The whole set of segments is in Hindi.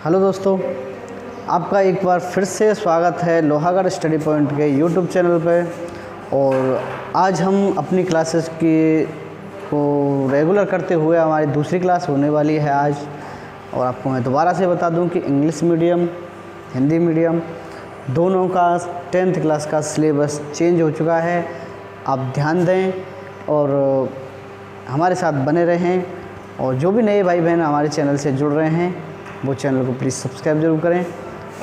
हेलो दोस्तों, आपका एक बार फिर से स्वागत है लोहागढ़ स्टडी पॉइंट के यूट्यूब चैनल पे। और आज हम अपनी क्लासेस को रेगुलर करते हुए हमारी दूसरी क्लास होने वाली है आज। और आपको मैं दोबारा से बता दूं कि इंग्लिश मीडियम, हिंदी मीडियम दोनों का 10th क्लास का सिलेबस चेंज हो चुका है। आप ध्यान दें और हमारे साथ बने रहें। और जो भी नए भाई बहन हमारे चैनल से जुड़ रहे हैं वो चैनल को प्लीज़ सब्सक्राइब ज़रूर करें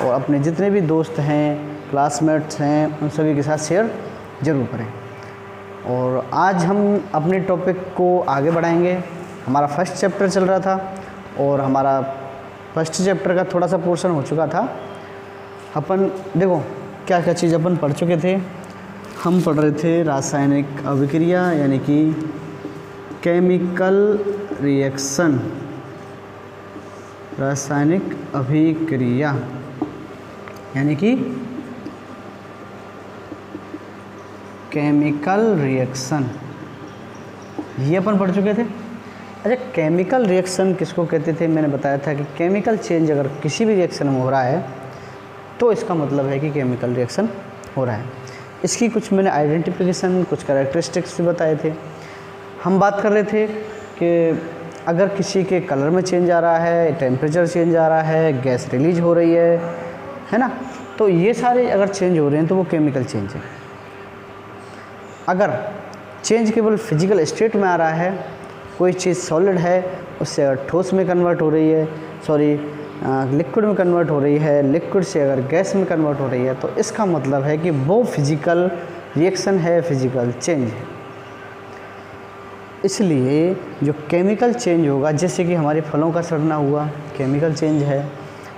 और अपने जितने भी दोस्त हैं, क्लासमेट्स हैं, उन सभी के साथ शेयर ज़रूर करें। और आज हम अपने टॉपिक को आगे बढ़ाएंगे। हमारा फर्स्ट चैप्टर चल रहा था और हमारा फर्स्ट चैप्टर का थोड़ा सा पोर्शन हो चुका था। अपन देखो क्या क्या चीज़ अपन पढ़ चुके थे। हम पढ़ रहे थे रासायनिक अभिक्रिया यानी कि केमिकल रिएक्शन, रासायनिक अभिक्रिया यानी कि केमिकल रिएक्शन, ये अपन पढ़ चुके थे। अच्छा, केमिकल रिएक्शन किसको कहते थे? मैंने बताया था कि केमिकल चेंज अगर किसी भी रिएक्शन में हो रहा है तो इसका मतलब है कि केमिकल रिएक्शन हो रहा है। इसकी कुछ मैंने आइडेंटिफिकेशन, कुछ कैरेक्टरिस्टिक्स भी बताए थे। हम बात कर रहे थे कि अगर किसी के कलर में चेंज आ रहा है, टेम्परेचर चेंज आ रहा है, गैस रिलीज हो रही है ना, तो ये सारे अगर चेंज हो रहे हैं तो वो केमिकल चेंज है। अगर चेंज केवल फिजिकल स्टेट में आ रहा है, कोई चीज़ सॉलिड है उससे अगर ठोस में कन्वर्ट हो रही है, लिक्विड में कन्वर्ट हो रही है, लिक्विड से अगर गैस में कन्वर्ट हो रही है, तो इसका मतलब है कि वो फिजिकल रिएक्शन है, फिजिकल चेंज है। इसलिए जो केमिकल चेंज होगा, जैसे कि हमारे फलों का सड़ना हुआ, केमिकल चेंज है।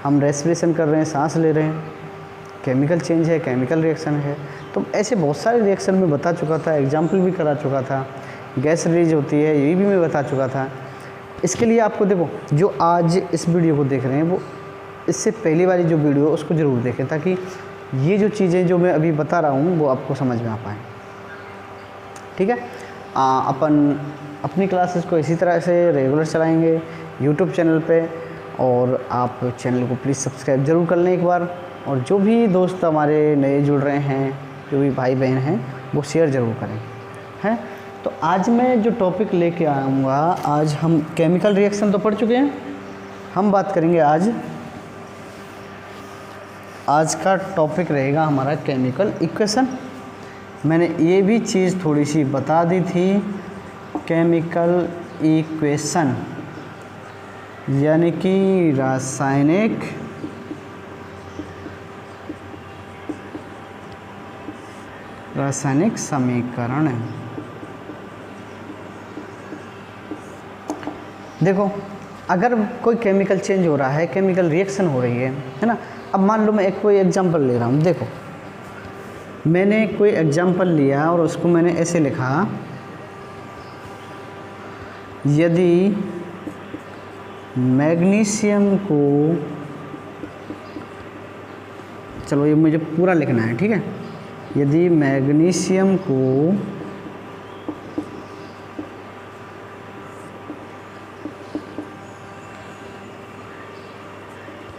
हम रेस्पिरेशन कर रहे हैं, सांस ले रहे हैं, केमिकल चेंज है, केमिकल रिएक्शन है। तो ऐसे बहुत सारे रिएक्शन में बता चुका था, एग्जाम्पल भी करा चुका था। गैस रिलीज होती है, ये भी मैं बता चुका था। इसके लिए आपको देखो, जो आज इस वीडियो को देख रहे हैं वो इससे पहली वाली जो वीडियो उसको ज़रूर देखें, ताकि ये जो चीज़ें जो मैं अभी बता रहा हूँ वो आपको समझ में आ पाएँ। ठीक है, अपन अपनी क्लासेस को इसी तरह से रेगुलर चलाएंगे यूट्यूब चैनल पे। और आप चैनल को प्लीज़ सब्सक्राइब ज़रूर कर लें एक बार। और जो भी दोस्त हमारे नए जुड़ रहे हैं, जो भी भाई बहन हैं, वो शेयर ज़रूर करें। हैं, तो आज मैं जो टॉपिक लेके आऊँगा, आज हम केमिकल रिएक्शन तो पढ़ चुके हैं, हम बात करेंगे आज का टॉपिक रहेगा हमारा केमिकल इक्वेशन। मैंने ये भी चीज़ थोड़ी सी बता दी थी, केमिकल इक्वेशन यानी कि रासायनिक समीकरण। देखो, अगर कोई केमिकल चेंज हो रहा है, केमिकल रिएक्शन हो रही है ना। अब मान लो मैं कोई एग्जांपल ले रहा हूँ। देखो, मैंने कोई एग्जांपल लिया और उसको मैंने ऐसे लिखा, यदि मैग्नीशियम को, चलो ये मुझे पूरा लिखना है, ठीक है। यदि मैग्नीशियम को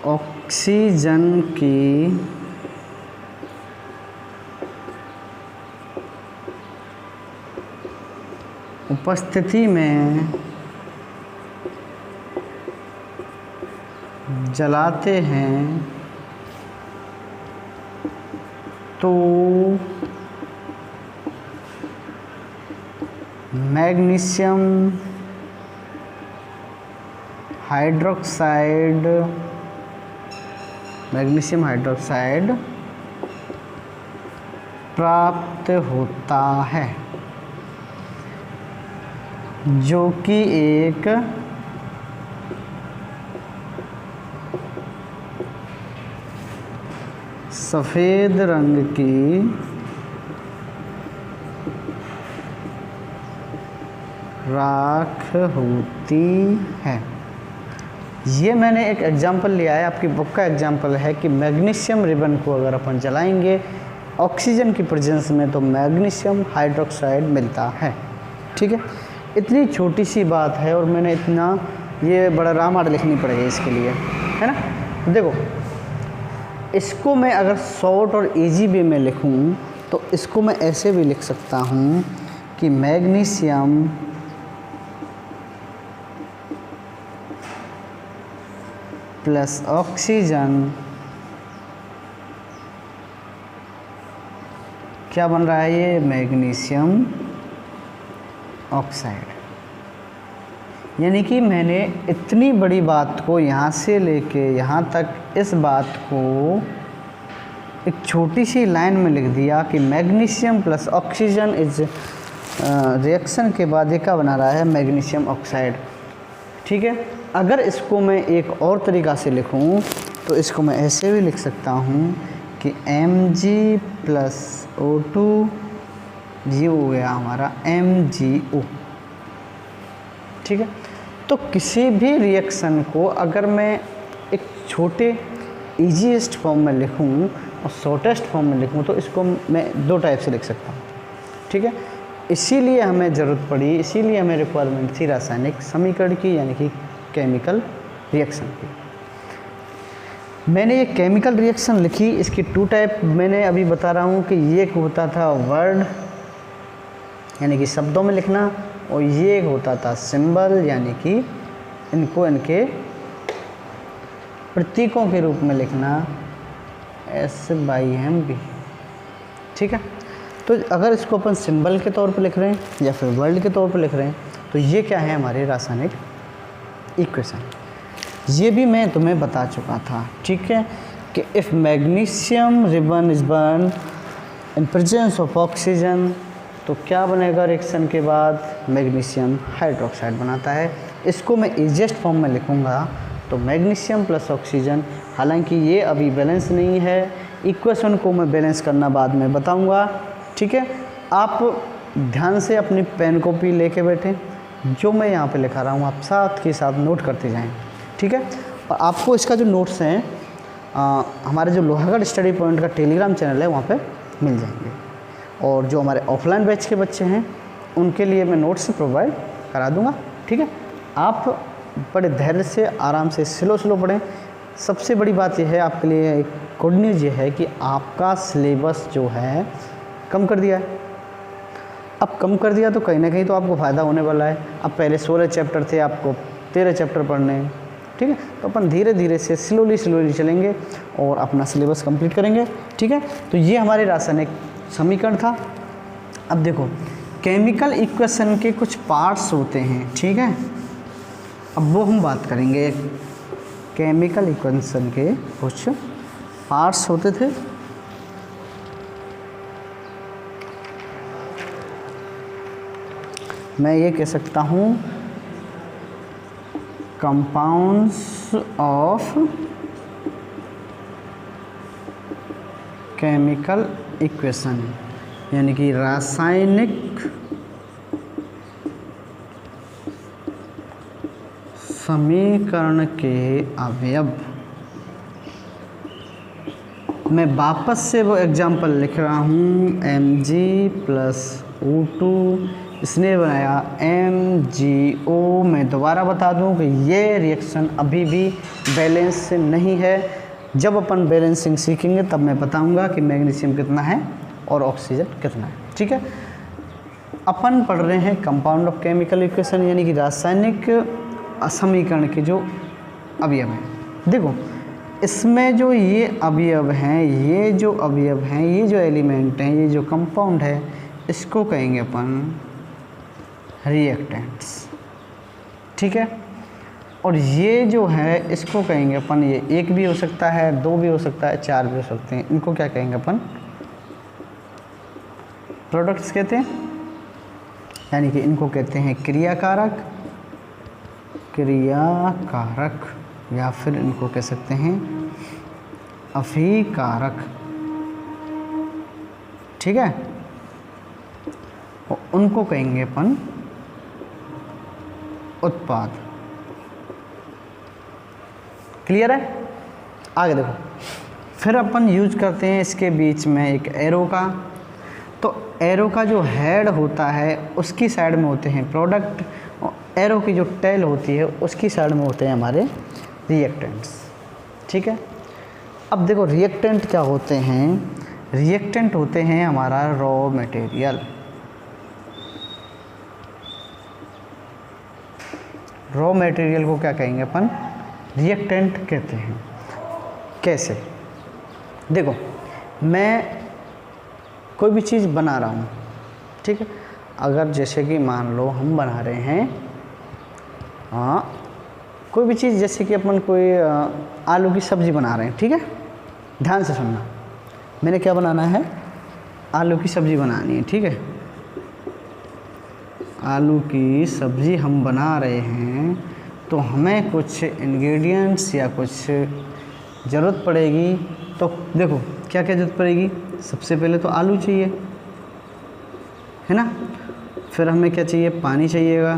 ऑक्सीजन की उपस्थिति में जलाते हैं तो मैग्नीशियम हाइड्रोक्साइड प्राप्त होता है, जो कि एक सफ़ेद रंग की राख होती है। ये मैंने एक एग्जाम्पल लिया है, आपकी बुक का एग्जाम्पल है कि मैग्नीशियम रिबन को अगर अपन जलाएंगे ऑक्सीजन की प्रेजेंस में तो मैग्नीशियम हाइड्रोक्साइड मिलता है। ठीक है, इतनी छोटी सी बात है और मैंने इतना ये बड़ा रामायण लिखनी पड़ेगी इसके लिए, है ना। देखो इसको मैं अगर शॉर्ट और इजी वे में लिखूं तो इसको मैं ऐसे भी लिख सकता हूं कि मैग्नीशियम प्लस ऑक्सीजन क्या बन रहा है, ये मैग्नीशियम ऑक्साइड। यानी कि मैंने इतनी बड़ी बात को यहाँ से लेके यहाँ तक इस बात को एक छोटी सी लाइन में लिख दिया कि magnesium plus oxygen is reaction के बाद ये क्या बना रहा है, मैग्नीशियम ऑक्साइड। ठीक है, अगर इसको मैं एक और तरीक़ा से लिखूं तो इसको मैं ऐसे भी लिख सकता हूं कि Mg प्लस O2 ये हो गया हमारा MgO। ठीक है, तो किसी भी रिएक्शन को अगर मैं एक छोटे ईजीएस्ट फॉर्म में लिखूं और शॉर्टेस्ट फॉर्म में लिखूं तो इसको मैं दो टाइप से लिख सकता हूं। ठीक है, इसीलिए हमें ज़रूरत पड़ी, इसीलिए हमें रिक्वायरमेंट थी रासायनिक समीकरण की, यानी कि केमिकल रिएक्शन की। मैंने ये केमिकल रिएक्शन लिखी, इसकी टू टाइप मैंने अभी बता रहा हूँ कि ये एक होता था वर्ड यानी कि शब्दों में लिखना, और ये होता था सिंबल यानी कि इनको इनके प्रतीकों के रूप में लिखना, SYMB। ठीक है, तो अगर इसको अपन सिंबल के तौर पर लिख रहे हैं या फिर वर्ड के तौर पर लिख रहे हैं तो ये क्या है, हमारे रासायनिक इक्वेशन। ये भी मैं तुम्हें बता चुका था। ठीक है, कि if magnesium ribbon is burn in presence of oxygen तो क्या बनेगा रिएक्शन के बाद, मैग्नीशियम हाइड्रोक्साइड बनाता है। इसको मैं ईजीएस्ट फॉर्म में लिखूंगा तो मैग्नीशियम प्लस ऑक्सीजन, हालांकि ये अभी बैलेंस नहीं है, इक्वेशन को मैं बैलेंस करना बाद में बताऊंगा। ठीक है, आप ध्यान से अपनी पेन कॉपी लेके बैठें, जो मैं यहाँ पे लिखा रहा हूँ आप साथ के साथ नोट करते जाएं। ठीक है, और आपको इसका जो नोट्स हैं हमारे जो लोहागढ़ स्टडी पॉइंट का टेलीग्राम चैनल है वहाँ पे मिल जाएंगे, और जो हमारे ऑफलाइन बैच के बच्चे हैं उनके लिए मैं नोट्स प्रोवाइड करा दूँगा। ठीक है, आप बड़े धैर्य से आराम से स्लो पढ़ें। सबसे बड़ी बात यह है आपके लिए, एक गुड न्यूज़ ये है कि आपका सिलेबस जो है कम कर दिया है। अब कम कर दिया तो कहीं ना कहीं तो आपको फ़ायदा होने वाला है। अब पहले 16 चैप्टर थे, आपको 13 चैप्टर पढ़ने हैं। ठीक है, तो अपन धीरे धीरे से स्लोली चलेंगे और अपना सिलेबस कंप्लीट करेंगे। ठीक है, तो ये हमारे रासायनिक समीकरण था। अब देखो केमिकल इक्वेशन के कुछ पार्ट्स होते हैं। ठीक है, अब वो हम बात करेंगे। केमिकल इक्वेशन के कुछ पार्ट्स होते थे, मैं ये कह सकता हूँ कंपाउंड्स ऑफ केमिकल इक्वेशन, यानी कि रासायनिक समीकरण के अवयव। मैं वापस से वो एग्जाम्पल लिख रहा हूँ, Mg प्लस O2 इसने बनाया MgO। मैं दोबारा बता दूं कि ये रिएक्शन अभी भी बैलेंस नहीं है। जब अपन बैलेंसिंग सीखेंगे तब मैं बताऊंगा कि मैग्नीशियम कितना है और ऑक्सीजन कितना है। ठीक है, अपन पढ़ रहे हैं कंपाउंड ऑफ केमिकल इक्वेशन, यानी कि रासायनिक समीकरण के जो अवयव हैं। देखो इसमें जो ये अवयव हैं, ये जो अवयव हैं, ये जो एलिमेंट हैं, ये जो कंपाउंड है, इसको कहेंगे अपन रिएक्टेंट्स। ठीक है, और ये जो है इसको कहेंगे अपन, ये एक भी हो सकता है, दो भी हो सकता है, चार भी हो सकते हैं, इनको क्या कहेंगे अपन, प्रोडक्ट्स कहते हैं। यानी कि इनको कहते हैं क्रियाकारक, या फिर इनको कह सकते हैं अभिकारक। ठीक है, और उनको कहेंगे अपन उत्पाद। क्लियर है? आगे देखो, फिर अपन यूज करते हैं इसके बीच में एक एरो का। तो एरो का जो हेड होता है उसकी साइड में होते हैं प्रोडक्ट, और एरो की जो टेल होती है उसकी साइड में होते हैं हमारे रिएक्टेंट्स। ठीक है। अब देखो रिएक्टेंट क्या होते हैं, रिएक्टेंट होते हैं हमारा रॉ मटेरियल। रॉ मटेरियल को क्या कहेंगे अपन, रिएक्टेंट कहते हैं। कैसे, देखो मैं कोई भी चीज़ बना रहा हूँ, ठीक है। अगर जैसे कि मान लो हम बना रहे हैं कोई भी चीज़, जैसे कि अपन कोई आलू की सब्ज़ी बना रहे हैं, ठीक है। ध्यान से सुनना, मैंने क्या बनाना है, आलू की सब्ज़ी बनानी है, ठीक है। आलू की सब्ज़ी हम बना रहे हैं, तो हमें कुछ इंग्रेडिएंट्स या कुछ ज़रूरत पड़ेगी। तो देखो क्या क्या ज़रूरत पड़ेगी, सबसे पहले तो आलू चाहिए, है ना। फिर हमें क्या चाहिए, पानी चाहिएगा,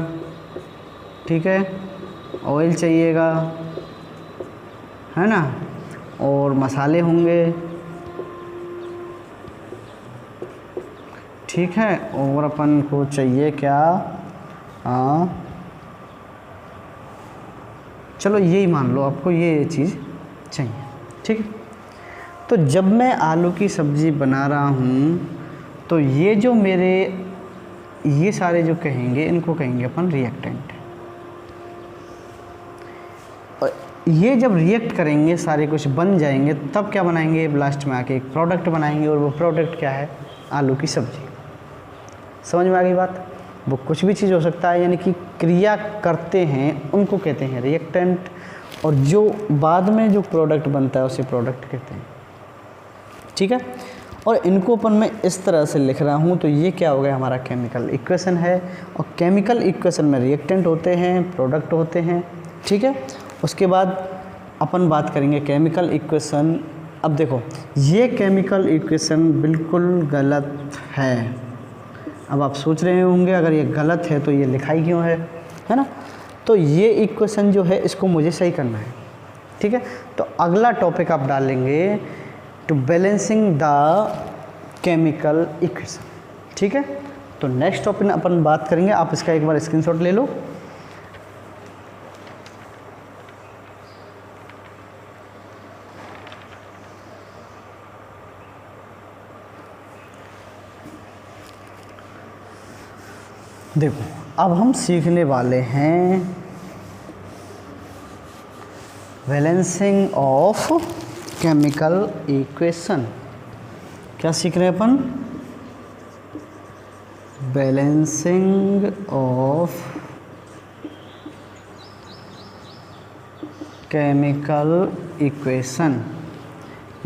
ठीक है। ऑयल चाहिएगा, है ना, और मसाले होंगे, ठीक है। और अपन को चाहिए क्या, चलो यही मान लो आपको ये चीज़ चाहिए, ठीक है। तो जब मैं आलू की सब्ज़ी बना रहा हूँ, तो ये जो मेरे ये सारे जो कहेंगे, इनको कहेंगे अपन रिएक्टेंट। और ये जब रिएक्ट करेंगे, सारे कुछ बन जाएंगे, तब क्या बनाएंगे, लास्ट में आके एक प्रोडक्ट बनाएंगे। और वो प्रोडक्ट क्या है, आलू की सब्ज़ी। समझ में आ गई बात। वो कुछ भी चीज़ हो सकता है, यानी कि क्रिया करते हैं उनको कहते हैं रिएक्टेंट, और जो बाद में जो प्रोडक्ट बनता है उसे प्रोडक्ट कहते हैं, ठीक है। और इनको अपन मैं इस तरह से लिख रहा हूँ, तो ये क्या हो गया, हमारा केमिकल इक्वेशन है। और केमिकल इक्वेशन में रिएक्टेंट होते हैं, प्रोडक्ट होते हैं, ठीक है। उसके बाद अपन बात करेंगे केमिकल इक्वेशन। अब देखो ये केमिकल इक्वेशन बिल्कुल गलत है। अब आप सोच रहे होंगे अगर ये गलत है तो ये लिखाई क्यों है ना। तो ये इक्वेशन जो है इसको मुझे सही करना है, ठीक है। तो अगला टॉपिक आप डालेंगे to balancing the chemical equation, ठीक है। तो नेक्स्ट टॉपिक अपन बात करेंगे, आप इसका एक बार स्क्रीनशॉट ले लो। देखो अब हम सीखने वाले हैं बैलेंसिंग ऑफ केमिकल इक्वेशन। क्या सीख रहे हैं अपन, बैलेंसिंग ऑफ केमिकल इक्वेशन,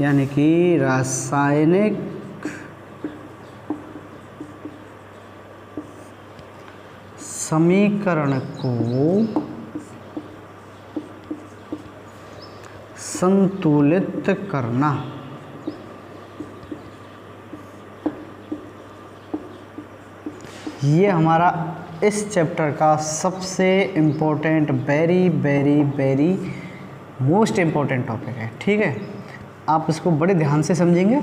यानी कि रासायनिक समीकरण को संतुलित करना। ये हमारा इस चैप्टर का सबसे important, very very very most important topic है, ठीक है। आप इसको बड़े ध्यान से समझेंगे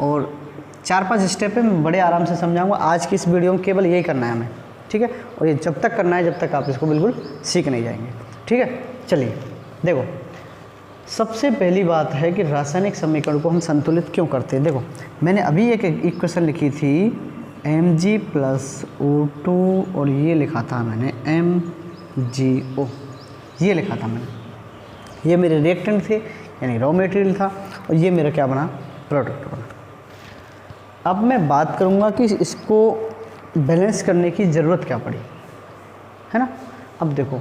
और 4-5 स्टेप में बड़े आराम से समझाऊंगा। आज की इस वीडियो में केवल यही करना है हमें, ठीक है। और ये जब तक करना है जब तक आप इसको बिल्कुल सीख नहीं जाएंगे, ठीक है। चलिए देखो, सबसे पहली बात है कि रासायनिक समीकरण को हम संतुलित क्यों करते हैं। देखो मैंने अभी एक इक्वेशन लिखी थी Mg+O2 और ये लिखा था मैंने MgO, ये लिखा था मैंने। ये मेरे रिएक्टेंट थे, यानी रॉ मटेरियल था, और ये मेरा क्या बना, प्रोडक्ट बना। अब मैं बात करूँगा कि इसको बैलेंस करने की ज़रूरत क्या पड़ी, है ना। अब देखो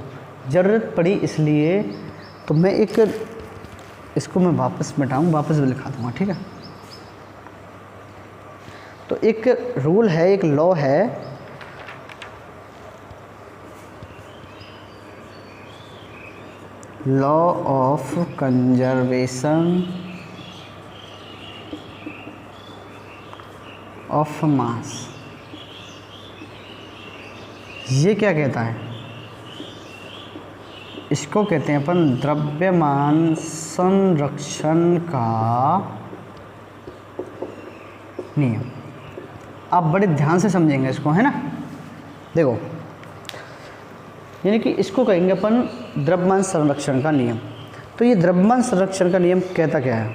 ज़रूरत पड़ी इसलिए, तो मैं एक इसको मैं वापस मिटाऊँ, वापस भी लिखा दूँगा, ठीक है। तो एक रूल है, एक लॉ है, law of conservation of mass. ये क्या कहता है, इसको कहते हैं अपन द्रव्यमान संरक्षण का नियम। आप बड़े ध्यान से समझेंगे इसको, है ना। देखो यानी कि इसको कहेंगे अपन द्रव्यमान संरक्षण का नियम। तो ये द्रव्यमान संरक्षण का नियम कहता क्या है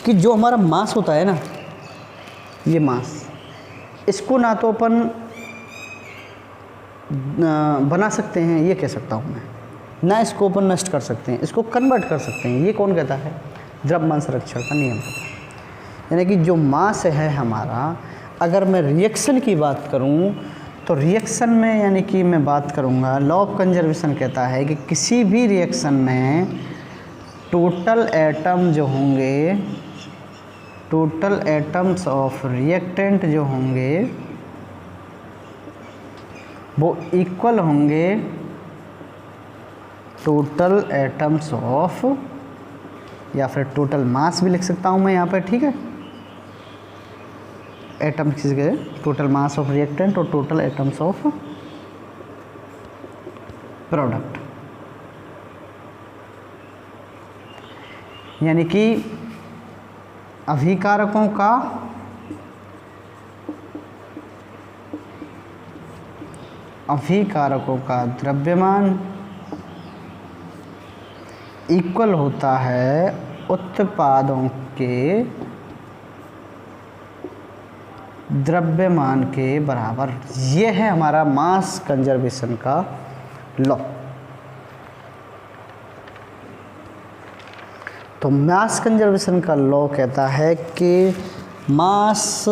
कि जो हमारा मास होता है ना, ये मास, इसको ना तो अपन बना सकते हैं, ये कह सकता हूँ मैं, ना इसको अपन नष्ट कर सकते हैं, इसको कन्वर्ट कर सकते हैं। ये कौन कहता है? द्रव्यमान संरक्षण का नियम कहता है। यानी कि जो मास है हमारा, अगर मैं रिएक्शन की बात करूँ तो रिएक्शन में, यानी कि मैं बात करूँगा, लॉ ऑफ कंजर्वेशन कहता है कि किसी भी रिएक्शन में टोटल एटम जो होंगे, टोटल एटम्स ऑफ रिएक्टेंट जो होंगे वो इक्वल होंगे टोटल एटम्स ऑफ, या फिर टोटल मास भी लिख सकता हूँ मैं यहाँ पर, ठीक है। एटम किसी के टोटल मास ऑफ रिएक्टेंट और टोटल एटम्स ऑफ प्रोडक्ट, यानी कि अभिकारकों का द्रव्यमान इक्वल होता है उत्पादों के द्रव्यमान के बराबर। ये है हमारा मास कंजर्वेशन का लॉ। तो मास कंजर्वेशन का लॉ कहता है कि मास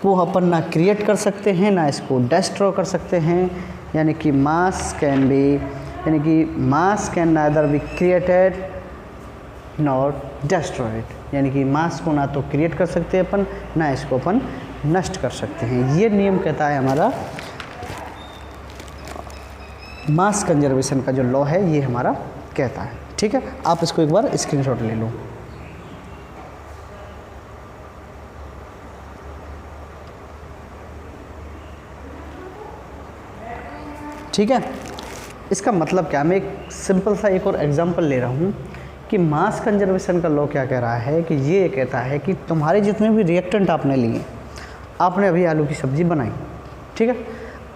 को अपन ना क्रिएट कर सकते हैं, ना इसको डिस्ट्रॉय कर सकते हैं। यानी कि मास कैन बी, यानी कि मास can neither be created not destroyed. यानी कि मास को ना तो क्रिएट कर सकते हैं अपन, ना इसको अपन नष्ट कर सकते हैं। ये नियम कहता है हमारा मास कंजर्वेशन का जो लॉ है, ये हमारा कहता है। ठीक है, आप इसको एक बार स्क्रीनशॉट ले लो। ठीक है, इसका मतलब क्या, मैं एक सिंपल सा एक और एग्जांपल ले रहा हूँ कि मास कंजर्वेशन का लॉ क्या कह रहा है कि ये कहता है कि तुम्हारे जितने भी रिएक्टेंट आपने लिए, आपने अभी आलू की सब्ज़ी बनाई, ठीक है।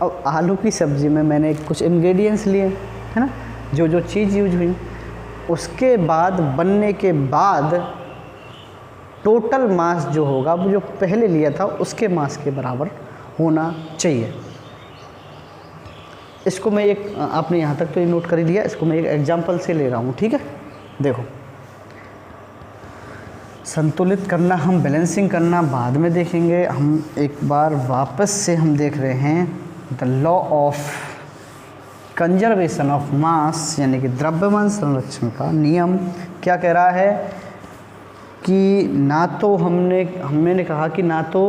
अब आलू की सब्ज़ी में मैंने कुछ इंग्रेडिएंट्स लिए, है ना, जो जो चीज़ यूज हुई, उसके बाद बनने के बाद टोटल मास जो होगा वो जो पहले लिया था उसके मास के बराबर होना चाहिए। इसको मैं एक, आपने यहाँ तक तो ये नोट कर ही लिया, इसको मैं एक एग्जांपल से ले रहा हूँ। ठीक है, देखो, संतुलित करना, हम बैलेंसिंग करना बाद में देखेंगे। हम एक बार वापस से हम देख रहे हैं the law of conservation of mass, यानी कि द्रव्यमान संरक्षण का नियम क्या कह रहा है कि ना तो हमने कहा कि ना तो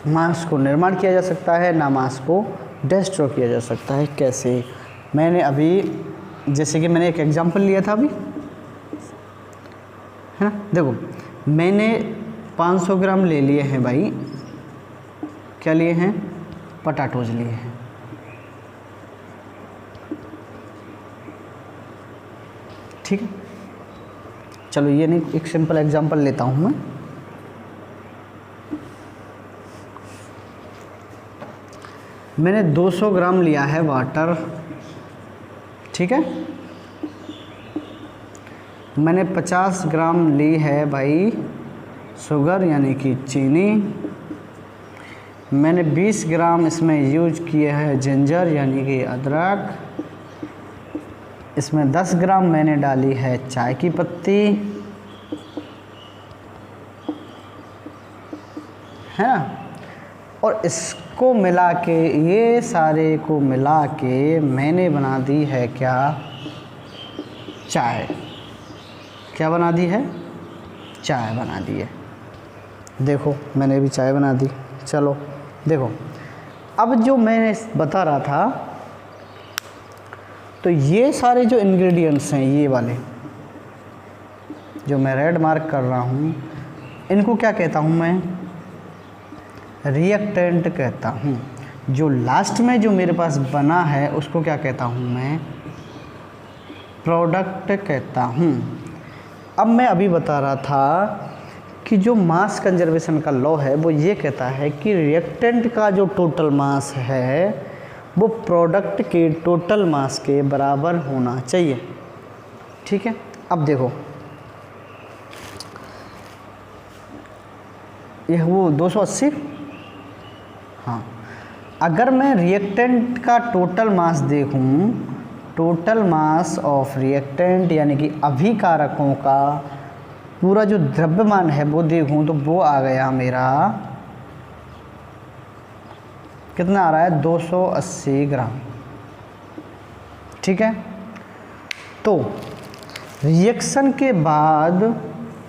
मास को निर्माण किया जा सकता है, ना मास को डिस्ट्रॉय किया जा सकता है। कैसे? मैंने अभी, जैसे कि मैंने एक एग्जांपल लिया था अभी, है ना, देखो मैंने 500 ग्राम ले लिए हैं भाई, क्या लिए हैं? पटाटोज लिए हैं। ठीक है, चलो ये नहीं, एक सिंपल एग्जांपल लेता हूँ मैं। मैंने 200 ग्राम लिया है वाटर, ठीक है। मैंने 50 ग्राम ली है भाई शुगर यानी कि चीनी। मैंने 20 ग्राम इसमें यूज किए हैं जिंजर यानी कि अदरक। इसमें 10 ग्राम मैंने डाली है चाय की पत्ती, है ना। और इसको मिला के, ये सारे को मिला के मैंने बना दी है क्या? चाय। क्या बना दी है? चाय बना दी है। देखो मैंने भी चाय बना दी। चलो देखो, अब जो मैंने बता रहा था, तो ये सारे जो इंग्रेडिएंट्स हैं, ये वाले जो मैं रेड मार्क कर रहा हूँ, इनको क्या कहता हूँ मैं? रिएक्टेंट कहता हूँ। जो लास्ट में जो मेरे पास बना है उसको क्या कहता हूँ मैं? प्रोडक्ट कहता हूँ। अब मैं अभी बता रहा था कि जो मास कंजर्वेशन का लॉ है वो ये कहता है कि रिएक्टेंट का जो टोटल मास है वो प्रोडक्ट के टोटल मास के बराबर होना चाहिए। ठीक है, अब देखो यह वो 280, हाँ, अगर मैं रिएक्टेंट का टोटल मास देखूं, टोटल मास ऑफ रिएक्टेंट यानी कि अभिकारकों का पूरा जो द्रव्यमान है वो देखूं, तो वो आ गया मेरा, कितना आ रहा है, 280 ग्राम। ठीक है, तो रिएक्शन के बाद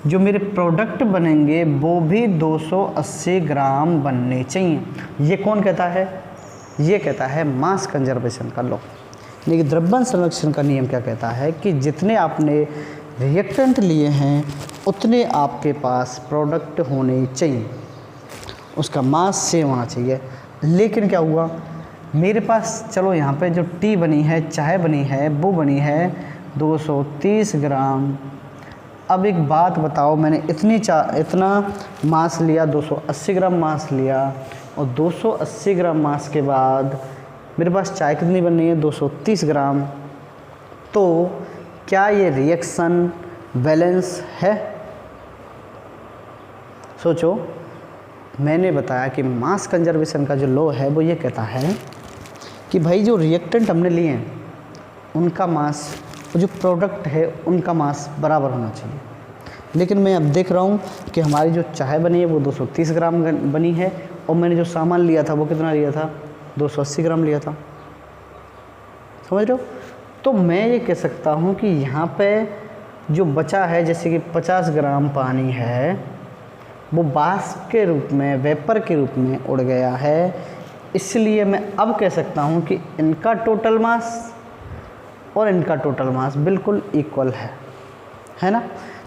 जो मेरे प्रोडक्ट बनेंगे वो भी 280 ग्राम बनने चाहिए। ये कौन कहता है? ये कहता है मास कंजर्वेशन का लॉ। लेकिन द्रव्यमान संरक्षण का नियम क्या कहता है कि जितने आपने रिएक्टेंट लिए हैं उतने आपके पास प्रोडक्ट होने चाहिए, उसका मास सेम होना चाहिए। लेकिन क्या हुआ, मेरे पास चलो यहाँ पे जो टी बनी है, चाय बनी है, वो बनी है 230 ग्राम। अब एक बात बताओ, मैंने इतना मास लिया, 280 ग्राम मास लिया, और 280 ग्राम मास के बाद मेरे पास चाय कितनी बननी है, 230 ग्राम। तो क्या ये रिएक्शन बैलेंस है? सोचो, मैंने बताया कि मास कंजर्वेशन का जो लॉ है वो ये कहता है कि भाई जो रिएक्टेंट हमने लिए हैं उनका मास, जो प्रोडक्ट है उनका मास बराबर होना चाहिए। लेकिन मैं अब देख रहा हूँ कि हमारी जो चाय बनी है वो 230 ग्राम बनी है, और मैंने जो सामान लिया था वो कितना लिया था, 280 ग्राम लिया था। समझ रहे हो? तो मैं ये कह सकता हूँ कि यहाँ पे जो बचा है, जैसे कि 50 ग्राम पानी है, वो वाष्प के रूप में, वेपर के रूप में उड़ गया है। इसलिए मैं अब कह सकता हूँ कि इनका टोटल मास और इनका टोटल मास बिल्कुल इक्वल है ना?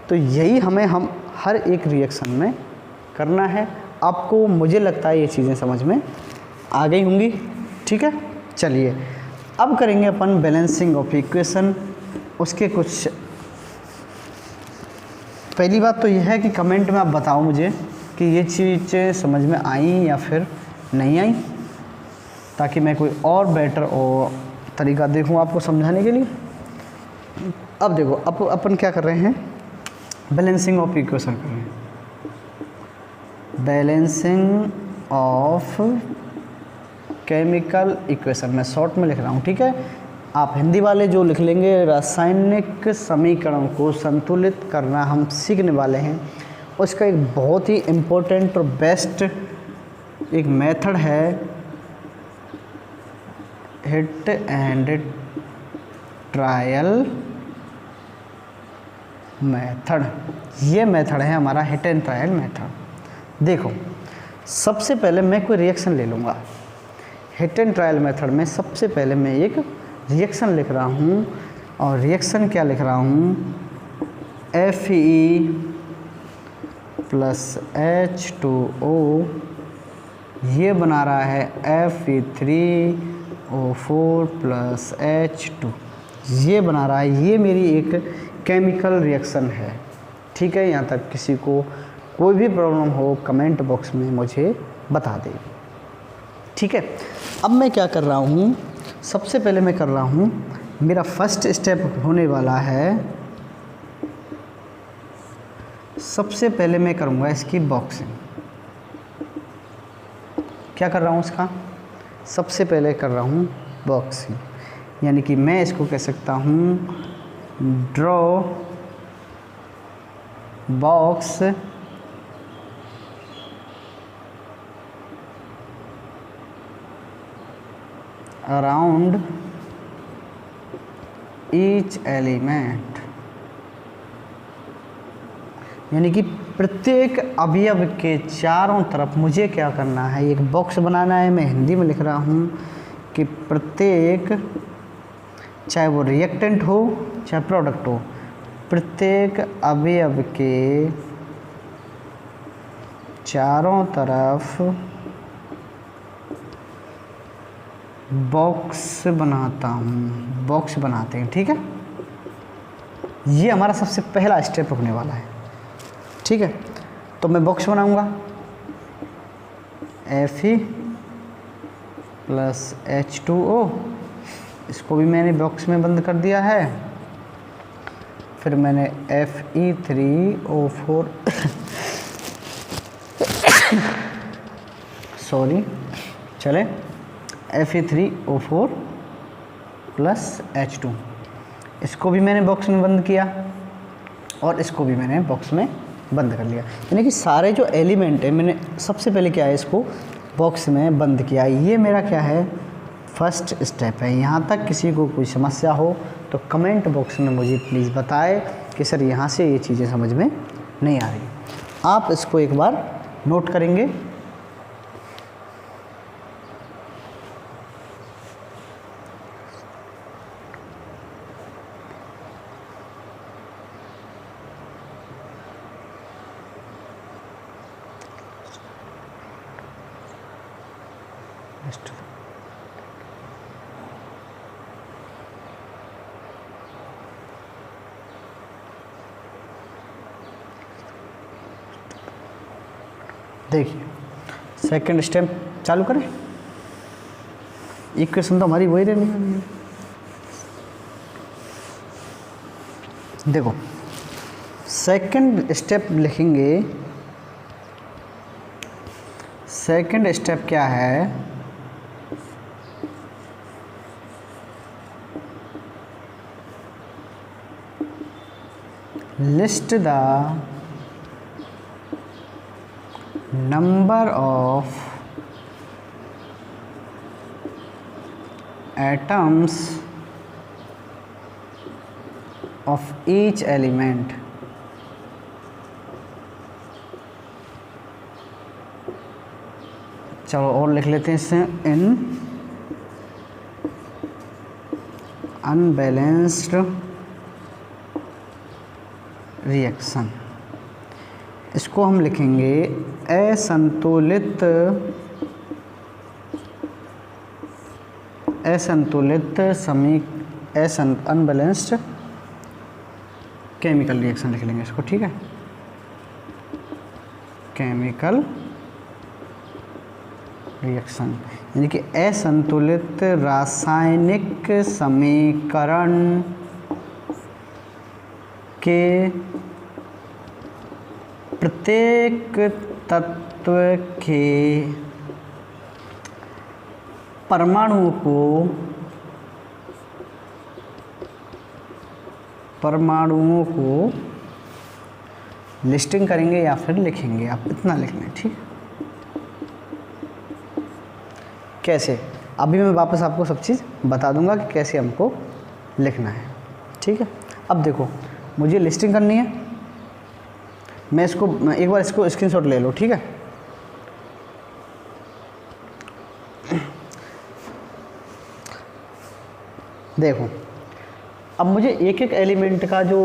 तो यही हम हर एक रिएक्शन में करना है। आपको, मुझे लगता है ये चीज़ें समझ में आ गई होंगी। ठीक है, चलिए अब करेंगे अपन बैलेंसिंग ऑफ इक्वेशन। उसके कुछ, पहली बात तो यह है कि कमेंट में आप बताओ मुझे कि ये चीज़ें समझ में आई या फिर नहीं आई, ताकि मैं कोई और बेटर और तरीका देखूं आपको समझाने के लिए। अब देखो, अब अपन क्या कर रहे हैं, बैलेंसिंग ऑफ इक्वेशन कर रहे हैं। बैलेंसिंग ऑफ केमिकल इक्वेशन मैं शॉर्ट में लिख रहा हूँ। ठीक है, आप हिंदी वाले जो लिख लेंगे, रासायनिक समीकरण को संतुलित करना हम सीखने वाले हैं। उसका एक बहुत ही इम्पोर्टेंट और बेस्ट एक मेथड है हिट एंड ट्रायल मेथड। ये मेथड है हमारा हिट एंड ट्रायल मेथड। देखो, सबसे पहले मैं कोई रिएक्शन ले लूँगा। हिट एंड ट्रायल मेथड में सबसे पहले मैं एक रिएक्शन लिख रहा हूँ, और रिएक्शन क्या लिख रहा हूँ, Fe प्लस H2O, ये बना रहा है Fe3O4 प्लस H2, ये बना रहा है। ये मेरी एक केमिकल रिएक्शन है। ठीक है, यहाँ तक किसी को कोई भी प्रॉब्लम हो कमेंट बॉक्स में मुझे बता दें। ठीक है, अब मैं क्या कर रहा हूँ, सबसे पहले मैं कर रहा हूँ, मेरा फर्स्ट स्टेप होने वाला है, सबसे पहले मैं करूँगा इसकी बॉक्सिंग। क्या कर रहा हूँ इसका, सबसे पहले कर रहा हूँ बॉक्सिंग, यानी कि मैं इसको कह सकता हूँ draw box around each element, यानी कि प्रत्येक अवयव के चारों तरफ मुझे क्या करना है, एक बॉक्स बनाना है। मैं हिंदी में लिख रहा हूँ कि प्रत्येक, चाहे वो रिएक्टेंट हो चाहे प्रोडक्ट हो, प्रत्येक अवयव के चारों तरफ बॉक्स बनाता हूँ, बॉक्स बनाते हैं। ठीक है, ये हमारा सबसे पहला स्टेप होने वाला है। ठीक है, तो मैं बॉक्स बनाऊंगा Fe प्लस H2O, इसको भी मैंने बॉक्स में बंद कर दिया है। फिर मैंने Fe3O4 सॉरी चले Fe3O4 प्लस H2, इसको भी मैंने बॉक्स में बंद किया और इसको भी मैंने बॉक्स में बंद कर लिया। यानी कि सारे जो एलिमेंट है मैंने सबसे पहले क्या है, इसको बॉक्स में बंद किया। ये मेरा क्या है, फर्स्ट स्टेप है। यहाँ तक किसी को कोई समस्या हो तो कमेंट बॉक्स में मुझे प्लीज़ बताएं कि सर यहाँ से ये चीज़ें समझ में नहीं आ रही। आप इसको एक बार नोट करेंगे। देखिए सेकंड स्टेप चालू करें। इक्वेशन तो हमारी वही रहनी है। देखो सेकंड स्टेप लिखेंगे। सेकंड स्टेप क्या है, list the number of atoms of each element चलो और लिख लेते हैं इसे, इन अनबैलेंस्ड रिएक्शन। इसको हम लिखेंगे असंतुलित अनबैलेंस्ड केमिकल रिएक्शन लिख लेंगे इसको, ठीक है। केमिकल रिएक्शन यानी कि असंतुलित रासायनिक समीकरण के प्रत्येक तत्व के परमाणुओं को लिस्टिंग करेंगे या फिर लिखेंगे। आप इतना लिख लें, ठीक। कैसे, अभी मैं वापस आपको सब चीज़ बता दूंगा कि कैसे हमको लिखना है, ठीक है। अब देखो मुझे लिस्टिंग करनी है। मैं इसको एक बार इसको स्क्रीनशॉट ले लो, ठीक है। देखो अब मुझे एक एक एलिमेंट का जो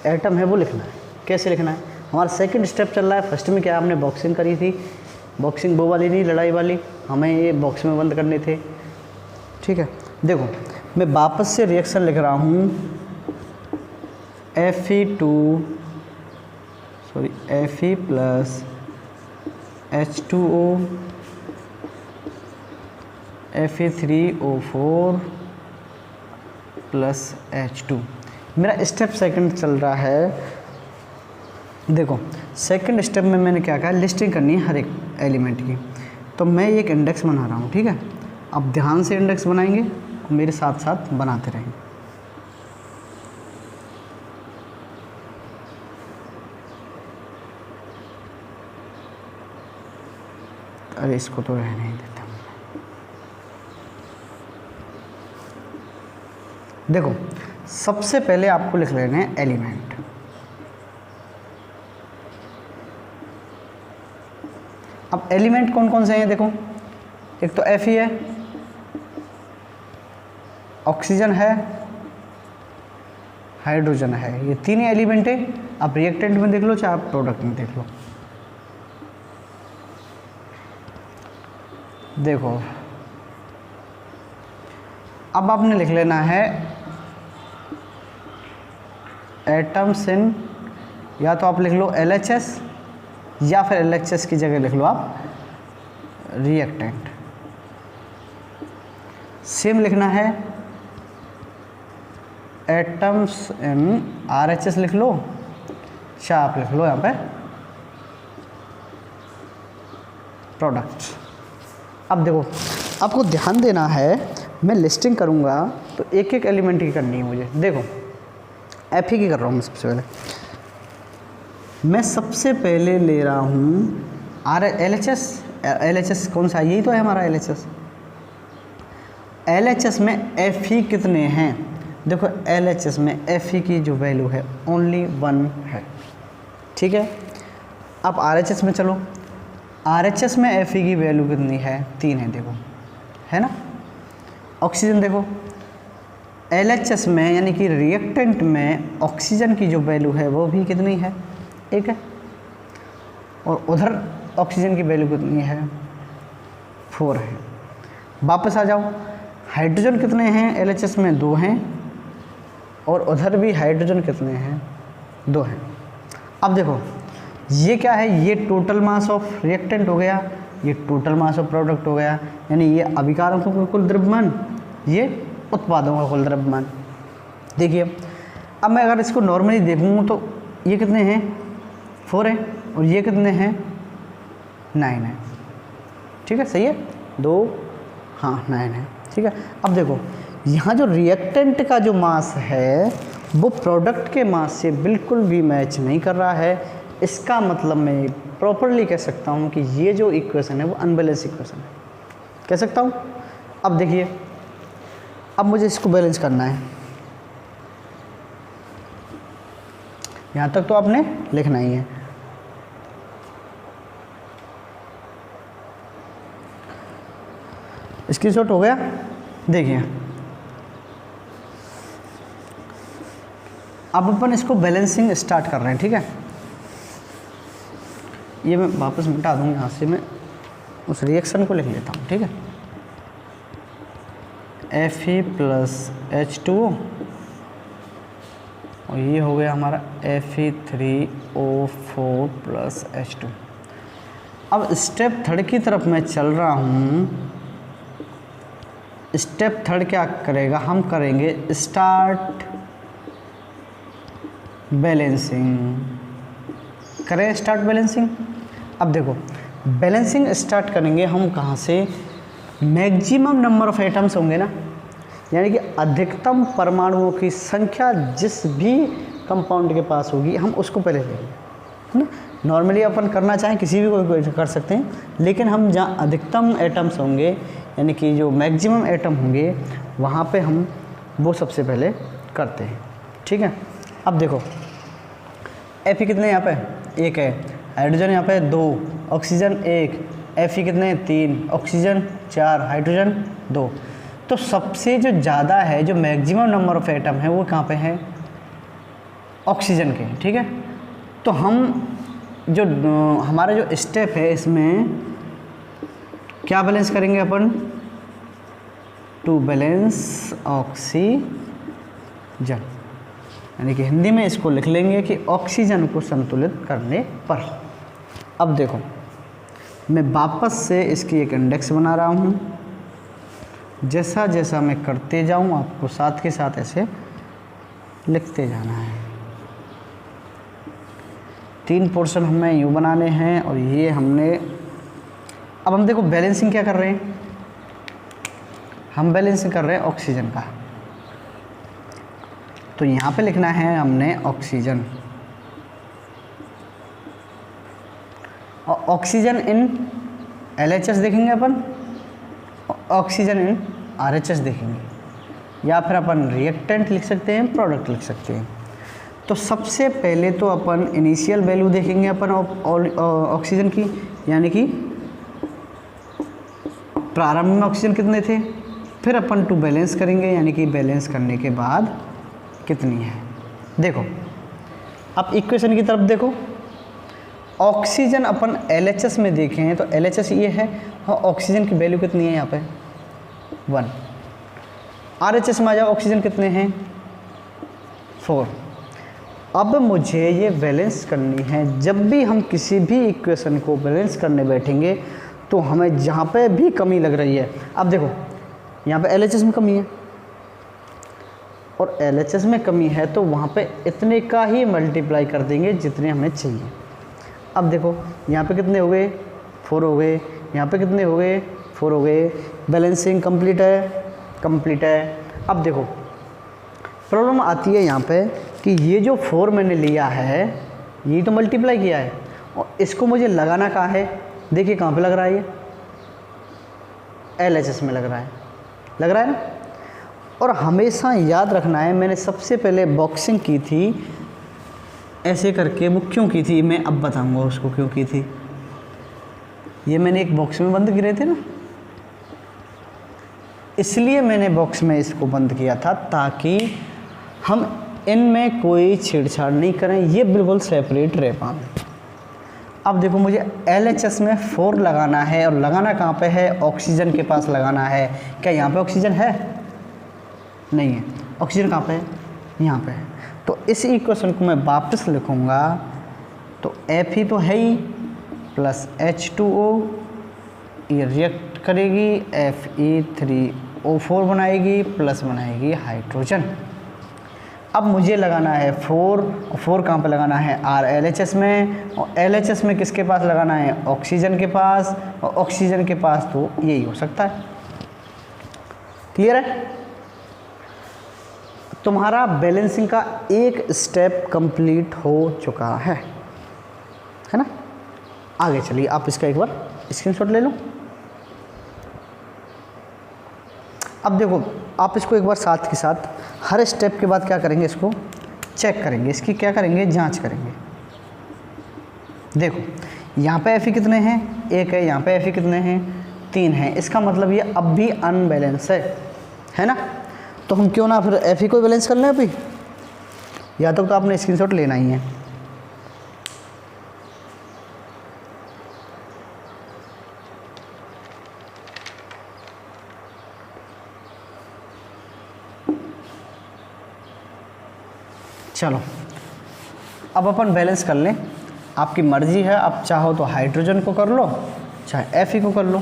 एटम है वो लिखना है। कैसे लिखना है, हमारा सेकंड स्टेप चल रहा है। फर्स्ट में क्या हमने बॉक्सिंग करी थी, बॉक्सिंग वो वाली नहीं, लड़ाई वाली, हमें ये बॉक्स में बंद करने थे, ठीक है। देखो मैं वापस से रिएक्शन लिख रहा हूँ। Fe plus H2O Fe3O4 plus H2। मेरा स्टेप सेकंड चल रहा है। देखो सेकंड स्टेप में मैंने क्या कहा, लिस्टिंग करनी है हर एक एलिमेंट की। तो मैं एक इंडेक्स बना रहा हूँ, ठीक है। अब ध्यान से इंडेक्स बनाएंगे, मेरे साथ साथ बनाते रहेंगे। अरे इसको तो रहने ही देता हूँ। देखो सबसे पहले आपको लिख लेना है एलिमेंट। अब एलिमेंट कौन कौन से हैं, देखो एक तो Fe है, ऑक्सीजन है, हाइड्रोजन है, ये तीन एलिमेंट है। आप रिएक्टेंट में देख लो चाहे आप प्रोडक्ट में देख लो। देखो अब आपने लिख लेना है एटम्स इन, या तो आप लिख लो LHS या फिर LHS की जगह लिख लो आप रिएक्टेंट। सेम लिखना है एटम्स इन RHS लिख लो, चाप लिख लो यहाँ पे प्रोडक्ट्स। अब देखो आपको ध्यान देना है, मैं लिस्टिंग करूँगा तो एक एक एलिमेंट की करनी है मुझे। देखो Fe की कर रहा हूँ मैं सबसे पहले ले रहा हूँ LHS कौन सा, यही तो है हमारा LHS में Fe कितने हैं। देखो LHS में Fe की जो वैल्यू है ओनली 1 है, ठीक है। अब RHS में चलो, RHS में Fe की वैल्यू कितनी है, 3 है, देखो है ना। ऑक्सीजन देखो LHS में यानी कि रिएक्टेंट में ऑक्सीजन की जो वैल्यू है वो भी कितनी है, 1 है, और उधर ऑक्सीजन की वैल्यू कितनी है, 4 है। वापस आ जाओ, हाइड्रोजन कितने हैं LHS में, 2 हैं, और उधर भी हाइड्रोजन कितने हैं, 2 हैं। अब देखो ये क्या है, ये टोटल मास ऑफ रिएक्टेंट हो गया, ये टोटल मास ऑफ प्रोडक्ट हो गया, यानी ये अभिकारकों का कुल द्रव्यमान, ये उत्पादों का कुल द्रव्यमान। देखिए अब मैं अगर इसको नॉर्मली देखूँ तो ये कितने हैं, 4 है, और ये कितने हैं, 9 है, ठीक है, सही है, 2 हाँ 9 है, ठीक है। अब देखो यहाँ जो रिएक्टेंट का जो मास है वो प्रोडक्ट के मास से बिल्कुल भी मैच नहीं कर रहा है। इसका मतलब मैं प्रॉपरली कह सकता हूँ कि ये जो इक्वेशन है वो अनबैलेंस इक्वेशन है, कह सकता हूँ। अब देखिए अब मुझे इसको बैलेंस करना है, यहाँ तक तो आपने लिखना ही है। स्क्रीनशॉट हो गया। देखिए अब अपन इसको बैलेंसिंग स्टार्ट कर रहे हैं, ठीक है। ये मैं वापस मिटा दूँगा, यहाँ से मैं उस रिएक्शन को लिख लेता हूँ, ठीक है। Fe + H2O और ये हो गया हमारा Fe3O4 + H2। अब स्टेप 3 की तरफ मैं चल रहा हूँ। स्टेप 3 क्या करेगा, हम करेंगे स्टार्ट बैलेंसिंग, करें स्टार्ट बैलेंसिंग। अब देखो बैलेंसिंग स्टार्ट करेंगे हम कहाँ से, मैक्सिमम नंबर ऑफ एटम्स होंगे ना, यानी कि अधिकतम परमाणुओं की संख्या जिस भी कंपाउंड के पास होगी हम उसको पहले लेंगे, है ना। नॉर्मली अपन करना चाहें किसी भी कोई कर सकते हैं, लेकिन हम जहाँ अधिकतम एटम्स होंगे यानी कि जो मैक्सिमम एटम होंगे वहाँ पे हम वो सबसे पहले करते हैं, ठीक है। अब देखो Fe कितने यहाँ पे, 1 है, हाइड्रोजन यहाँ पे 2, ऑक्सीजन 1, Fe कितने 3, ऑक्सीजन 4, हाइड्रोजन 2। तो सबसे जो ज़्यादा है, जो मैक्सिमम नंबर ऑफ एटम है वो कहाँ पे है, ऑक्सीजन के, ठीक है। तो हम जो हमारा जो स्टेप है इसमें क्या बैलेंस करेंगे अपन, टू बैलेंस ऑक्सीजन, यानी कि हिंदी में इसको लिख लेंगे कि ऑक्सीजन को संतुलित करने पर। अब देखो मैं वापस से इसकी एक इंडेक्स बना रहा हूँ, जैसा जैसा मैं करते जाऊँ आपको साथ के साथ ऐसे लिखते जाना है। 3 पोर्शन हमें यूँ बनाने हैं और ये हमने। अब हम देखो बैलेंसिंग क्या कर रहे हैं, हम बैलेंसिंग कर रहे हैं ऑक्सीजन का, तो यहाँ पे लिखना है हमने ऑक्सीजन, और ऑक्सीजन इन LHS देखेंगे अपन, ऑक्सीजन इन RHS देखेंगे, या फिर अपन रिएक्टेंट लिख सकते हैं, प्रोडक्ट लिख सकते हैं। तो सबसे पहले तो अपन इनिशियल वैल्यू देखेंगे अपन ऑक्सीजन की, यानी कि प्रारंभ में ऑक्सीजन कितने थे, फिर अपन टू बैलेंस करेंगे, यानी कि बैलेंस करने के बाद कितनी है। देखो अब इक्वेशन की तरफ देखो, ऑक्सीजन अपन LHS में देखें तो LHS ये है, और ऑक्सीजन की वैल्यू कितनी है यहाँ पे 1। RHS में आ जाओ, ऑक्सीजन कितने हैं 4। अब मुझे ये बैलेंस करनी है, जब भी हम किसी भी इक्वेशन को बैलेंस करने बैठेंगे तो हमें जहाँ पे भी कमी लग रही है, अब देखो यहाँ पे LHS में कमी है, और LHS में कमी है तो वहाँ पे इतने का ही मल्टीप्लाई कर देंगे जितने हमें चाहिए। अब देखो यहाँ पे कितने हो गए, 4 हो गए, यहाँ पे कितने हो गए, 4 हो गए। बैलेंसिंग कंप्लीट है, कंप्लीट है। अब देखो प्रॉब्लम आती है यहाँ पे कि ये जो 4 मैंने लिया है ये तो मल्टीप्लाई किया है, और इसको मुझे लगाना कहाँ है, देखिए कहाँ पे लग रहा है, ये LHS में लग रहा है, लग रहा है ना। और हमेशा याद रखना है, मैंने सबसे पहले बॉक्सिंग की थी ऐसे करके, वो क्यों की थी मैं अब बताऊंगा उसको क्यों की थी। ये मैंने एक बॉक्स में बंद गिरे थे ना, इसलिए मैंने बॉक्स में इसको बंद किया था ताकि हम इनमें कोई छेड़छाड़ नहीं करें, ये बिल्कुल सेपरेट रह पाएं। अब देखो मुझे LHS में 4 लगाना है, और लगाना कहाँ पे है, ऑक्सीजन के पास लगाना है। क्या यहाँ पे ऑक्सीजन है, नहीं है। ऑक्सीजन कहाँ पे है, यहाँ पे है। तो इस इक्वेशन को मैं वापस लिखूँगा तो Fe तो है ही, प्लस H2O, ये रिएक्ट करेगी, Fe3O4 बनाएगी, प्लस बनाएगी हाइड्रोजन। अब मुझे लगाना है 4, और 4 कहाँ पे लगाना है, RLHS में, और LHS में किसके पास लगाना है, ऑक्सीजन के पास, और ऑक्सीजन के पास तो यही हो सकता है। क्लियर है। तुम्हारा बैलेंसिंग का एक स्टेप कंप्लीट हो चुका है ना। आगे चलिए, आप इसका एक बार स्क्रीनशॉट ले लो। अब देखो आप इसको एक बार साथ के साथ हर स्टेप के बाद क्या करेंगे, इसको चेक करेंगे, इसकी क्या करेंगे, जांच करेंगे। देखो यहाँ पे Fe कितने हैं, 1 है, यहाँ पे Fe कितने हैं, 3 हैं। इसका मतलब ये अब भी अनबैलेंस है ना। तो हम क्यों ना फिर Fe को बैलेंस कर लें अभी, या तक तो आपने स्क्रीनशॉट लेना ही है। चलो अब अपन बैलेंस कर लें, आपकी मर्ज़ी है, आप चाहो तो हाइड्रोजन को कर लो, चाहे Fe को कर लो।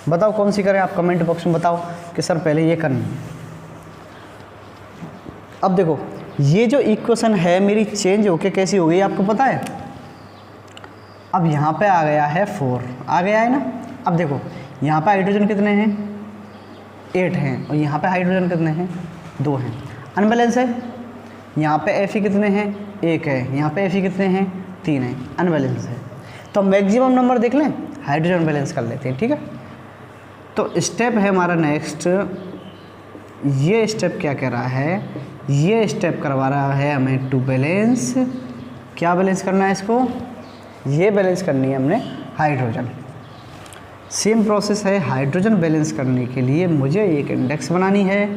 बताओ कौन सी करें, आप कमेंट बॉक्स में बताओ कि सर पहले ये करनी है। अब देखो ये जो इक्वेशन है मेरी चेंज होके कैसी हो गई आपको पता है। अब यहाँ पे आ गया है 4, आ गया है ना। अब देखो यहाँ पे हाइड्रोजन कितने हैं, 8 हैं, और यहाँ पे हाइड्रोजन कितने हैं, 2 हैं, अनबैलेंस है। यहाँ पे Fe कितने हैं, 1 है, यहाँ पे Fe कितने हैं, 3 हैं, अनबैलेंस है। तो मैक्सिमम नंबर देख लें, हाइड्रोजन बैलेंस कर लेते हैं, ठीक है। तो स्टेप है हमारा नेक्स्ट, ये स्टेप क्या कह रहा है, ये स्टेप करवा रहा है हमें टू बैलेंस, क्या बैलेंस करना है इसको, ये बैलेंस करनी है हमने हाइड्रोजन। सेम प्रोसेस है, हाइड्रोजन बैलेंस करने के लिए मुझे एक इंडेक्स बनानी है,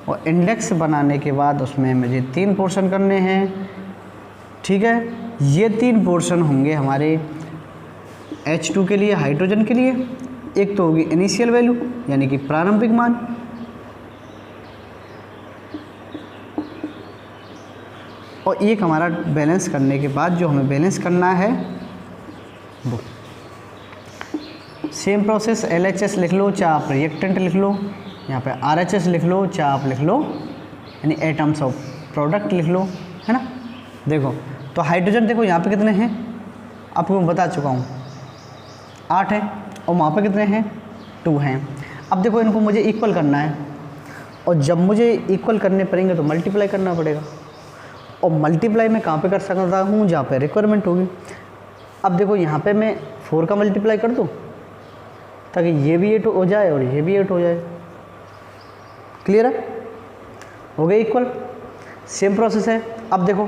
और इंडेक्स बनाने के बाद उसमें मुझे 3 पोर्शन करने हैं, ठीक है। ये 3 पोर्शन होंगे हमारे H2 के लिए, हाइड्रोजन के लिए। एक तो होगी इनिशियल वैल्यू यानी कि प्रारंभिक मान, और एक हमारा बैलेंस करने के बाद जो हमें बैलेंस करना है वो सेम प्रोसेस। LHS लिख लो, चाहे आप रिएक्टेंट लिख लो, यहाँ पे RHS लिख लो, चाहे आप लिख लो यानी एटम्स ऑफ प्रोडक्ट लिख लो, है ना। देखो तो हाइड्रोजन देखो यहाँ पे कितने हैं, आपको मैं बता चुका हूँ 8 हैं, और वहाँ पे कितने हैं 2 हैं। अब देखो इनको मुझे इक्वल करना है, और जब मुझे इक्वल करने पड़ेंगे तो मल्टीप्लाई करना पड़ेगा, और मल्टीप्लाई मैं कहाँ पे कर सकता हूँ, जहाँ पे रिक्वायरमेंट होगी। अब देखो यहाँ पे मैं 4 का मल्टीप्लाई कर दूँ ताकि ये भी 8 हो जाए और ये भी 8 हो जाए। क्लियर है, हो गया इक्वल। सेम प्रोसेस है। अब देखो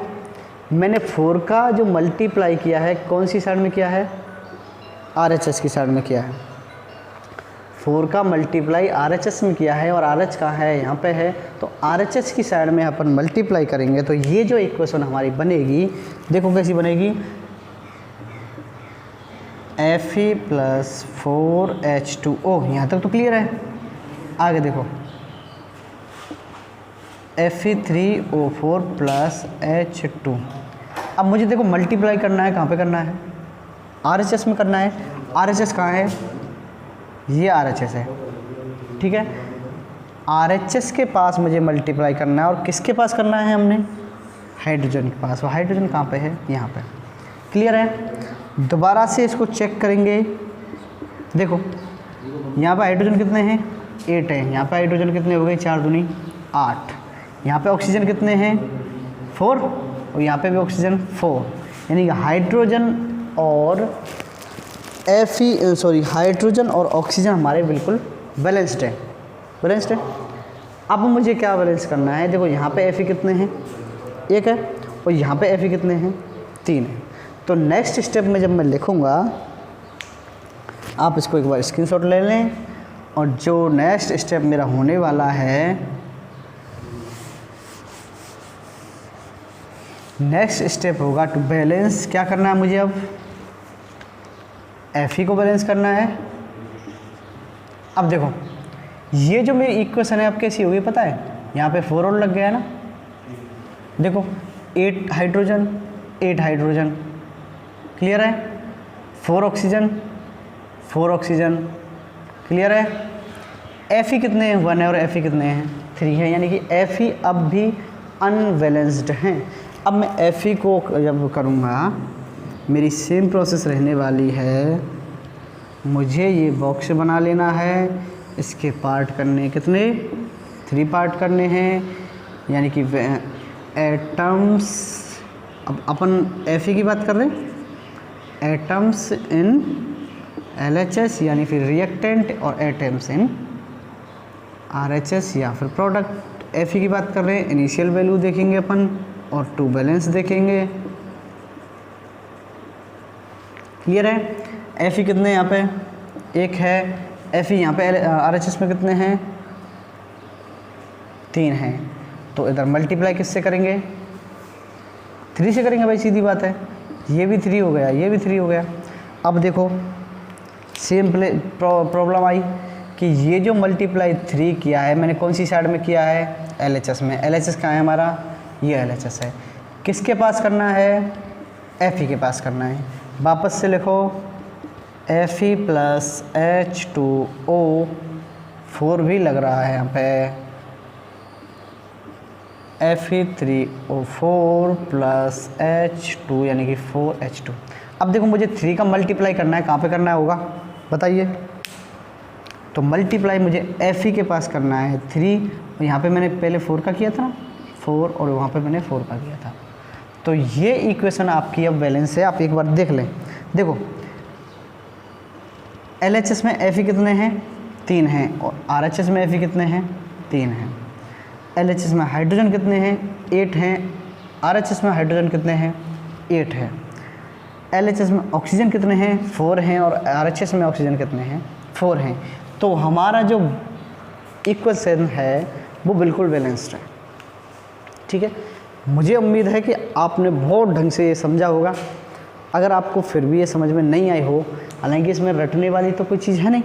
मैंने 4 का जो मल्टीप्लाई किया है कौन सी साइड में किया है, RHS की साइड में किया है। 4 का मल्टीप्लाई RHS में किया है, और RH कहाँ है, यहाँ पे है, तो RHS की साइड में अपन मल्टीप्लाई करेंगे तो ये जो इक्वेशन हमारी बनेगी देखो कैसी बनेगी, Fe + 4H2O। यहाँ तक तो क्लियर है। आगे देखो Fe3O4 + H2। अब मुझे देखो मल्टीप्लाई करना है, कहाँ पे करना है, RHS में करना है। RHS कहाँ है, ये RHS है, ठीक है। RHS के पास मुझे मल्टीप्लाई करना है, और किसके पास करना है हमने, हाइड्रोजन के पास। और हाइड्रोजन कहाँ पे है, यहाँ पे। क्लियर है। दोबारा से इसको चेक करेंगे। देखो यहाँ पे हाइड्रोजन कितने हैं, 8 हैं। यहाँ पे हाइड्रोजन कितने हो गए, 4 दूनी 8। यहाँ पे ऑक्सीजन कितने हैं, 4, और यहाँ पे भी ऑक्सीजन 4। यानी कि हाइड्रोजन और हाइड्रोजन और ऑक्सीजन हमारे बिल्कुल बैलेंस्ड है, बैलेंस्ड है। अब मुझे क्या बैलेंस करना है, देखो यहाँ पे Fe कितने हैं, 1 है, और यहाँ पे Fe कितने हैं, 3 है। तो नेक्स्ट स्टेप में जब मैं लिखूँगा, आप इसको एक बार स्क्रीनशॉट ले लें, और जो नेक्स्ट स्टेप मेरा होने वाला है, नेक्स्ट स्टेप होगा टू बैलेंस। क्या करना है मुझे, अब Fe को बैलेंस करना है। अब देखो ये जो मेरी इक्वेशन है अब कैसी होगी पता है, यहाँ पे 4 और लग गया है ना। देखो 8 हाइड्रोजन 8 हाइड्रोजन, क्लियर है। 4 ऑक्सीजन 4 ऑक्सीजन, क्लियर है। Fe कितने हैं, 1 है, और Fe कितने हैं, 3 है। यानी कि Fe अब भी अनबैलेंस्ड हैं। अब मैं Fe को जब करूँगा, मेरी सेम प्रोसेस रहने वाली है। मुझे ये बॉक्स बना लेना है, इसके पार्ट करने कितने, 3 पार्ट करने हैं। यानी कि एटम्स, अब अपन Fe की बात कर रहे हैं, एटम्स इन LHS यानी फिर रिएक्टेंट, और एटम्स इन RHS या फिर प्रोडक्ट। Fe की बात कर रहे हैं, इनिशियल वैल्यू देखेंगे अपन, और टू बैलेंस देखेंगे। क्लियर है। Fe कितने यहाँ पे, 1 है। Fe यहाँ पे RHS में कितने हैं, 3 हैं। तो इधर मल्टीप्लाई किससे करेंगे, 3 से करेंगे भाई, सीधी बात है। ये भी 3 हो गया, ये भी 3 हो गया। अब देखो सेम प्रॉब्लम आई कि ये जो मल्टीप्लाई 3 किया है मैंने कौन सी साइड में किया है, LHS में। LHS कहाँ है हमारा, ये LHS है। किसके पास करना है, Fe के पास करना है। वापस से लिखो, Fe प्लस H2O, 4 भी लग रहा है यहाँ पे, Fe3O4 प्लस H2 यानी कि 4H2। अब देखो मुझे 3 का मल्टीप्लाई करना है, कहाँ पे करना होगा बताइए। तो मल्टीप्लाई मुझे Fe के पास करना है 3, और यहाँ पे मैंने पहले 4 का किया था, 4, और वहाँ पे मैंने 4 का किया था। तो ये इक्वेशन आपकी अब बैलेंस है। आप एक बार देख लें। देखो LHS में Fe कितने हैं, 3 हैं, और RHS में Fe कितने हैं, 3 हैं। LHS में हाइड्रोजन कितने हैं, 8 हैं। RHS में हाइड्रोजन कितने हैं, 8 हैं। LHS में ऑक्सीजन कितने हैं, 4 हैं, और RHS में ऑक्सीजन कितने हैं, 4 हैं। तो हमारा जो इक्वेशन है वो बिल्कुल बैलेंस्ड है, ठीक है। मुझे उम्मीद है कि आपने बहुत ढंग से ये समझा होगा। अगर आपको फिर भी ये समझ में नहीं आई हो, हालांकि इसमें रटने वाली तो कोई चीज़ है नहीं,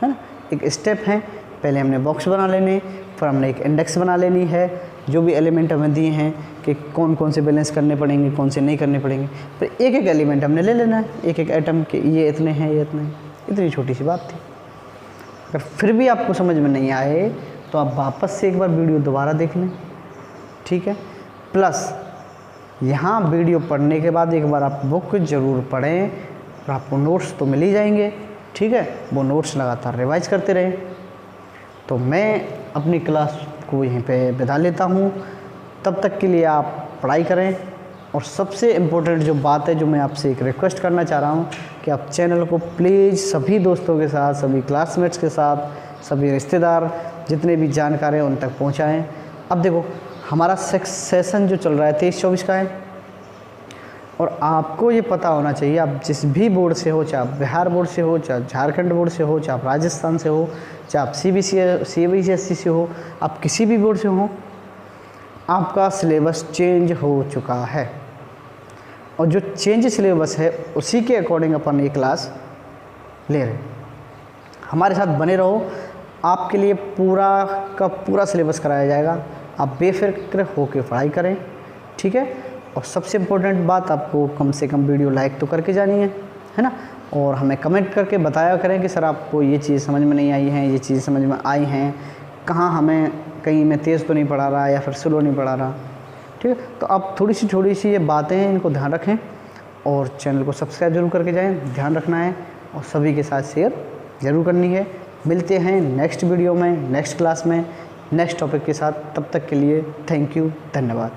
है ना। एक स्टेप है, पहले हमने बॉक्स बना लेने, फिर हमने एक इंडेक्स बना लेनी है, जो भी एलिमेंट हमें दिए हैं कि कौन कौन से बैलेंस करने पड़ेंगे, कौन से नहीं करने पड़ेंगे। फिर एक एक एलिमेंट हमने ले लेना है, एक एक एटम के, ये इतने हैं, ये इतने हैं। इतनी छोटी सी बात थी। अगर फिर भी आपको समझ में नहीं आए तो आप वापस से एक बार वीडियो दोबारा देख लें, ठीक है। प्लस यहाँ वीडियो पढ़ने के बाद एक बार आप बुक ज़रूर पढ़ें, और आपको नोट्स तो मिल ही जाएंगे, ठीक है। वो नोट्स लगातार रिवाइज करते रहें। तो मैं अपनी क्लास को यहीं पे बिता लेता हूँ। तब तक के लिए आप पढ़ाई करें, और सबसे इम्पोर्टेंट जो बात है, जो मैं आपसे एक रिक्वेस्ट करना चाह रहा हूँ कि आप चैनल को प्लीज़ सभी दोस्तों के साथ, सभी क्लासमेट्स के साथ, सभी रिश्तेदार, जितने भी जानकार हैं उन तक पहुँचाएँ। अब देखो हमारा सेशन जो चल रहा है 23-24 का है, और आपको ये पता होना चाहिए, आप जिस भी बोर्ड से हो, चाहे आप बिहार बोर्ड से हो, चाहे झारखंड बोर्ड से हो, चाहे आप राजस्थान से हो, चाहे आप CBSE से हो, आप किसी भी बोर्ड से हो, आपका सिलेबस चेंज हो चुका है। और जो चेंज सिलेबस है उसी के अकॉर्डिंग अपन ये क्लास ले रहे हैं। हमारे साथ बने रहो, आपके लिए पूरा का पूरा सिलेबस कराया जाएगा। आप बेफिक्र होकर पढ़ाई करें, ठीक है। और सबसे इम्पोर्टेंट बात, आपको कम से कम वीडियो लाइक तो करके जानी है ना। और हमें कमेंट करके बताया करें कि सर आपको ये चीज़ समझ में नहीं आई है, ये चीज़ समझ में आई हैं, कहाँ हमें कहीं मैं तेज़ तो नहीं पढ़ा रहा या फिर स्लो नहीं पढ़ा रहा। ठीक है, तो आप थोड़ी सी ये बातें हैं, इनको ध्यान रखें और चैनल को सब्सक्राइब जरूर करके जाएं, ध्यान रखना है और सभी के साथ शेयर ज़रूर करनी है। मिलते हैं नेक्स्ट वीडियो में, नेक्स्ट क्लास में, नेक्स्ट टॉपिक के साथ। तब तक के लिए थैंक यू, धन्यवाद।